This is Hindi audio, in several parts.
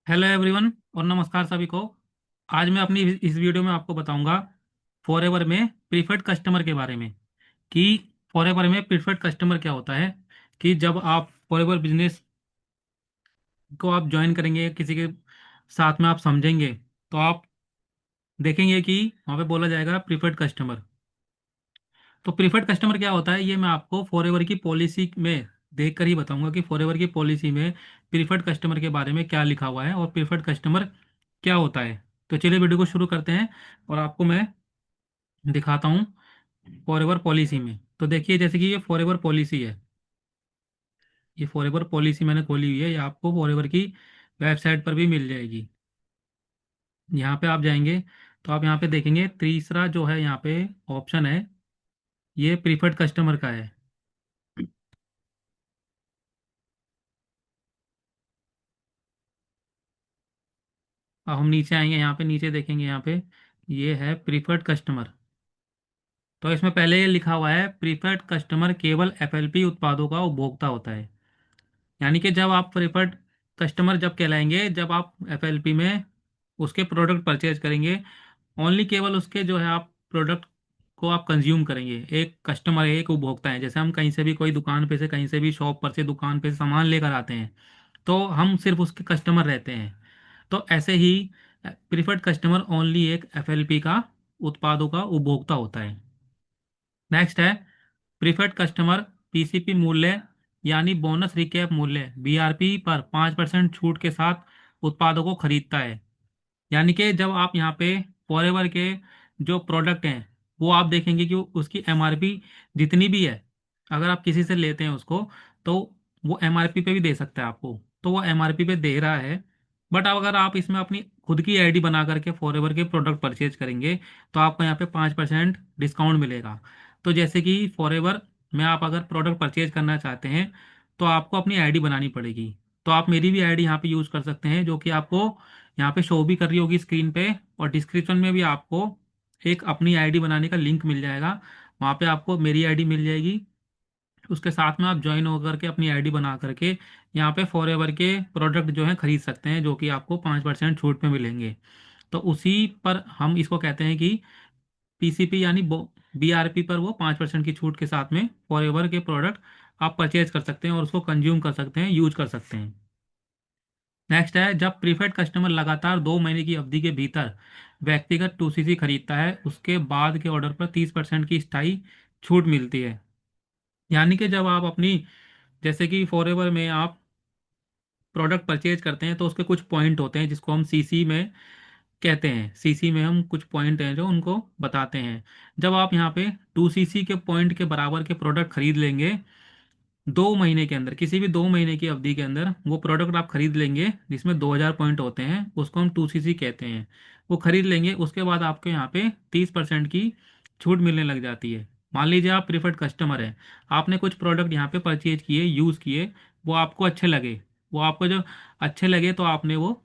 हेलो एवरीवन और नमस्कार सभी को। आज मैं अपनी इस वीडियो में आपको बताऊंगा फॉरएवर में प्रीफर्ड कस्टमर के बारे में कि फॉरएवर में प्रीफर्ड कस्टमर क्या होता है। कि जब आप फॉरएवर बिजनेस को आप ज्वाइन करेंगे, किसी के साथ में आप समझेंगे, तो आप देखेंगे कि वहाँ पे बोला जाएगा प्रीफर्ड कस्टमर। तो प्रीफर्ड कस्टमर क्या होता है, ये मैं आपको फॉरएवर की पॉलिसी में देख कर ही बताऊंगा कि फॉरएवर की पॉलिसी में प्रीफर्ड कस्टमर के बारे में क्या लिखा हुआ है और प्रीफर्ड कस्टमर क्या होता है। तो चलिए वीडियो को शुरू करते हैं और आपको मैं दिखाता हूँ फॉरएवर पॉलिसी में। तो देखिए, जैसे कि ये फॉरएवर पॉलिसी है, ये फॉरएवर पॉलिसी मैंने खोली हुई है, ये आपको फॉरएवर की वेबसाइट पर भी मिल जाएगी। यहाँ पे आप जाएंगे तो आप यहाँ पे देखेंगे तीसरा जो है यहाँ पे ऑप्शन है, ये प्रीफर्ड कस्टमर का है। अब हम नीचे आएंगे, यहाँ पे नीचे देखेंगे, यहाँ पे ये है प्रीफर्ड कस्टमर। तो इसमें पहले ये लिखा हुआ है प्रीफर्ड कस्टमर केवल एफएलपी उत्पादों का उपभोक्ता होता है। यानी कि जब आप प्रेफर्ड कस्टमर जब कहलाएंगे जब आप एफएलपी में उसके प्रोडक्ट परचेज करेंगे, ओनली केवल उसके जो है आप प्रोडक्ट को आप कंज्यूम करेंगे। एक कस्टमर है, एक उपभोक्ता है। जैसे हम कहीं से भी, कोई दुकान पे से, कहीं से भी शॉप पर से, दुकान पे से सामान लेकर आते हैं, तो हम सिर्फ उसके कस्टमर रहते हैं। तो ऐसे ही प्रीफर्ड कस्टमर ओनली एक एफएलपी का उत्पादों का उपभोक्ता होता है। नेक्स्ट है प्रीफर्ड कस्टमर पीसीपी मूल्य यानी बोनस रिकैप मूल्य बीआरपी पर 5% छूट के साथ उत्पादों को खरीदता है। यानी कि जब आप यहाँ पे फॉरएवर के जो प्रोडक्ट हैं, वो आप देखेंगे कि उसकी एमआरपी जितनी भी है, अगर आप किसी से लेते हैं उसको, तो वो एमआरपी पे भी दे सकता है आपको। तो वो एमआरपी पे दे रहा है। बट अब अगर आप इसमें अपनी खुद की आईडी बना करके फॉरएवर के प्रोडक्ट परचेज करेंगे, तो आपको यहाँ पे 5% डिस्काउंट मिलेगा। तो जैसे कि फॉरएवर में आप अगर प्रोडक्ट परचेज करना चाहते हैं, तो आपको अपनी आईडी बनानी पड़ेगी। तो आप मेरी भी आईडी यहाँ पे यूज़ कर सकते हैं, जो कि आपको यहाँ पे शो भी कर रही होगी स्क्रीन पे, और डिस्क्रिप्शन में भी आपको एक अपनी आईडी बनाने का लिंक मिल जाएगा। वहाँ पे आपको मेरी आईडी मिल जाएगी। उसके साथ में आप ज्वाइन होकर के अपनी आईडी बना करके यहाँ पे फॉरएवर के प्रोडक्ट जो है खरीद सकते हैं, जो कि आपको 5% छूट में मिलेंगे। तो उसी पर हम इसको कहते हैं कि पीसीपी यानी बीआरपी पर वो 5% की छूट के साथ में फॉरएवर के प्रोडक्ट आप परचेज कर सकते हैं और उसको कंज्यूम कर सकते हैं, यूज कर सकते हैं। नेक्स्ट है जब प्रीफेड कस्टमर लगातार 2 महीने की अवधि के भीतर व्यक्तिगत टूसीसी खरीदता है, उसके बाद के ऑर्डर पर 30% की स्थायी छूट मिलती है। यानी कि जब आप अपनी, जैसे कि फॉरएवर में आप प्रोडक्ट परचेज करते हैं, तो उसके कुछ पॉइंट होते हैं जिसको हम सीसी में कहते हैं। सीसी में हम कुछ पॉइंट हैं जो उनको बताते हैं। जब आप यहाँ पे 2 सीसी के पॉइंट के बराबर के प्रोडक्ट खरीद लेंगे 2 महीने के अंदर, किसी भी 2 महीने की अवधि के अंदर वो प्रोडक्ट आप खरीद लेंगे जिसमें 2000 पॉइंट होते हैं, उसको हम 2 सीसी कहते हैं। वो खरीद लेंगे, उसके बाद आपके यहाँ पे 30% की छूट मिलने लग जाती है। मान लीजिए आप प्रीफर्ड कस्टमर हैं, आपने कुछ प्रोडक्ट यहाँ पे परचेज किए, यूज़ किए, वो आपको अच्छे लगे। वो आपको जो अच्छे लगे तो आपने वो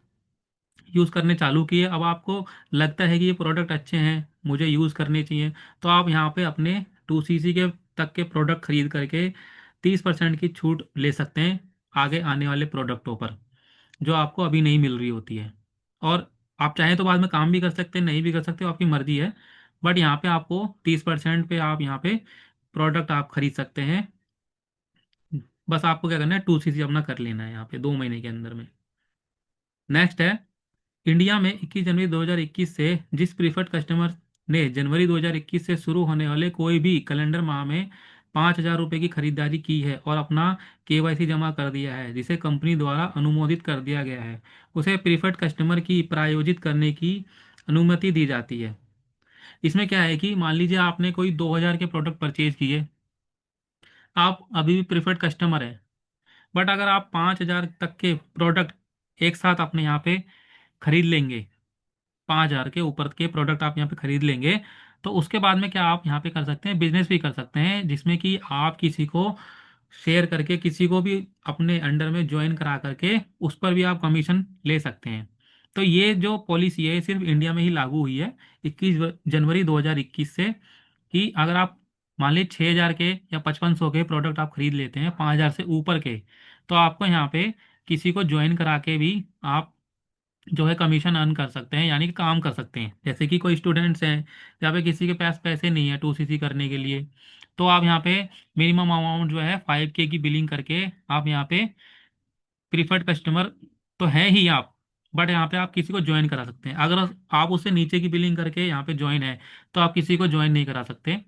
यूज़ करने चालू किए। अब आपको लगता है कि ये प्रोडक्ट अच्छे हैं, मुझे यूज़ करने चाहिए, तो आप यहाँ पे अपने 2 सीसी के तक के प्रोडक्ट खरीद करके 30% की छूट ले सकते हैं आगे आने वाले प्रोडक्टों पर, जो आपको अभी नहीं मिल रही होती है। और आप चाहें तो बाद में काम भी कर सकते हैं, नहीं भी कर सकते, आपकी मर्जी है। बट यहाँ पे आपको 30% पे आप यहाँ पे प्रोडक्ट आप खरीद सकते हैं। बस आपको क्या करना है, 2 सीसी अपना कर लेना है यहाँ पे 2 महीने के अंदर में। नेक्स्ट है इंडिया में 21 जनवरी 2021 से जिस प्रीफर्ड कस्टमर ने जनवरी 2021 से शुरू होने वाले कोई भी कैलेंडर माह में 5,000 रुपये की खरीदारी की है और अपना केवाईसी जमा कर दिया है, जिसे कंपनी द्वारा अनुमोदित कर दिया गया है, उसे प्रीफर्ड कस्टमर की प्रायोजित करने की अनुमति दी जाती है। इसमें क्या है कि मान लीजिए आपने कोई 2,000 के प्रोडक्ट परचेज किए, आप अभी भी प्रीफर्ड कस्टमर है। बट अगर आप 5,000 तक के प्रोडक्ट एक साथ अपने यहाँ पे खरीद लेंगे, 5,000 के ऊपर के प्रोडक्ट आप यहाँ पे खरीद लेंगे, तो उसके बाद में क्या आप यहाँ पे कर सकते हैं, बिजनेस भी कर सकते हैं, जिसमें कि आप किसी को शेयर करके, किसी को भी अपने अंडर में ज्वाइन करा करके उस पर भी आप कमीशन ले सकते हैं। तो ये जो पॉलिसी है ये सिर्फ इंडिया में ही लागू हुई है 21 जनवरी 2021 से। कि अगर आप मान लीजिए 6,000 के या 5500 के प्रोडक्ट आप खरीद लेते हैं 5,000 से ऊपर के, तो आपको यहाँ पे किसी को ज्वाइन करा के भी आप जो है कमीशन अर्न कर सकते हैं, यानी कि काम कर सकते हैं। जैसे कि कोई स्टूडेंट्स हैं, यहाँ पे किसी के पास पैसे नहीं है 2CC करने के लिए, तो आप यहाँ पे मिनिमम अमाउंट जो है 5K की बिलिंग करके आप यहाँ पे प्रीफर्ड कस्टमर तो है ही आप, बट यहाँ पे आप किसी को ज्वाइन करा सकते हैं। अगर आप उससे नीचे की बिलिंग करके यहाँ पे ज्वाइन है, तो आप किसी को ज्वाइन नहीं करा सकते।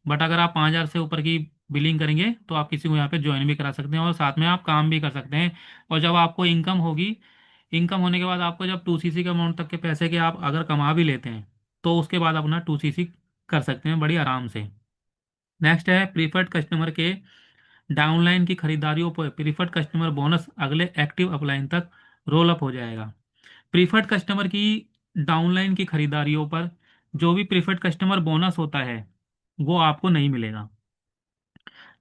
बट अगर आप 5,000 से ऊपर की बिलिंग करेंगे तो आप किसी को यहाँ पे ज्वाइन भी करा सकते हैं और साथ में आप काम भी कर सकते हैं। और जब आपको इनकम होगी, इनकम होने के बाद आपको जब 2CC के अमाउंट तक के पैसे के आप अगर कमा भी लेते हैं, तो उसके बाद अपना 2CC कर सकते हैं बड़ी आराम से। नेक्स्ट है प्रीफर्ड कस्टमर के डाउनलाइन की खरीदारियों पर प्रीफर्ड कस्टमर बोनस अगले एक्टिव अपलाइन तक रोल अप हो जाएगा। प्रीफर्ड कस्टमर की डाउनलाइन की खरीदारियों पर जो भी प्रीफर्ड कस्टमर बोनस होता है वो आपको नहीं मिलेगा।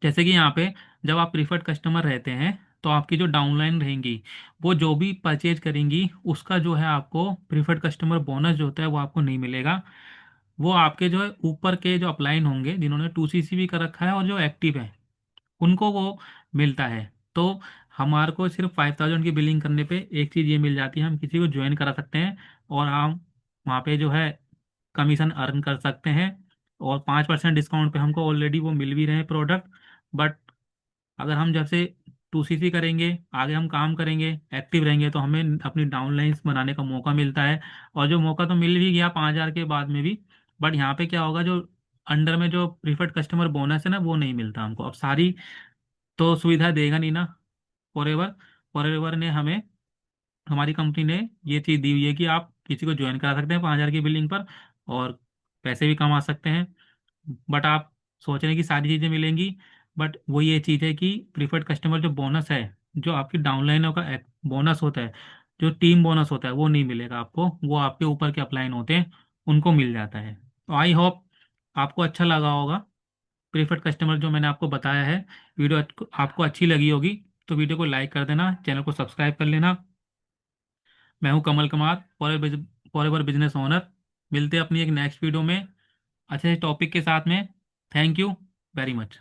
जैसे कि यहाँ पे जब आप प्रीफर्ड कस्टमर रहते हैं, तो आपकी जो डाउनलाइन रहेंगी, वो जो भी परचेज करेंगी उसका जो है आपको प्रीफर्ड कस्टमर बोनस जो होता है वो आपको नहीं मिलेगा। वो आपके जो है ऊपर के जो अपलाइन होंगे जिन्होंने 2CC भी कर रखा है और जो एक्टिव है उनको वो मिलता है। तो हमारे को सिर्फ 5,000 की बिलिंग करने पे एक चीज़ ये मिल जाती है, हम किसी को ज्वाइन करा सकते हैं और हम वहाँ पे जो है कमीशन अर्न कर सकते हैं। और 5% डिस्काउंट पे हमको ऑलरेडी वो मिल भी रहे हैं प्रोडक्ट। बट अगर हम जैसे 2CC करेंगे, आगे हम काम करेंगे, एक्टिव रहेंगे, तो हमें अपनी डाउनलाइंस बनाने का मौका मिलता है। और जो मौका तो मिल भी गया 5,000 के बाद में भी, बट यहाँ पे क्या होगा, जो अंडर में जो प्रीफर्ड कस्टमर बोनस है ना वो नहीं मिलता हमको। अब सारी तो सुविधा देगा नहीं ना फॉरएवर। फॉरएवर ने हमें, हमारी कंपनी ने ये चीज़ दी हुई है कि आप किसी को ज्वाइन करा सकते हैं 5,000 की बिलिंग पर और पैसे भी कमा सकते हैं। बट आप सोच रहे हैं कि सारी चीज़ें मिलेंगी, बट वो ये चीज़ है कि प्रीफर्ड कस्टमर जो बोनस है, जो आपकी डाउनलाइनों का बोनस होता है, जो टीम बोनस होता है वो नहीं मिलेगा आपको, वो आपके ऊपर के अपलाइन होते हैं उनको मिल जाता है। तो आई होप आपको अच्छा लगा होगा प्रीफर्ड कस्टमर जो मैंने आपको बताया है। वीडियो आपको अच्छी लगी होगी तो वीडियो को लाइक कर देना, चैनल को सब्सक्राइब कर लेना। मैं हूं Kamal Kumar, forever business owner. मिलते हैं अपनी एक नेक्स्ट वीडियो में अच्छे टॉपिक के साथ में। Thank you very much.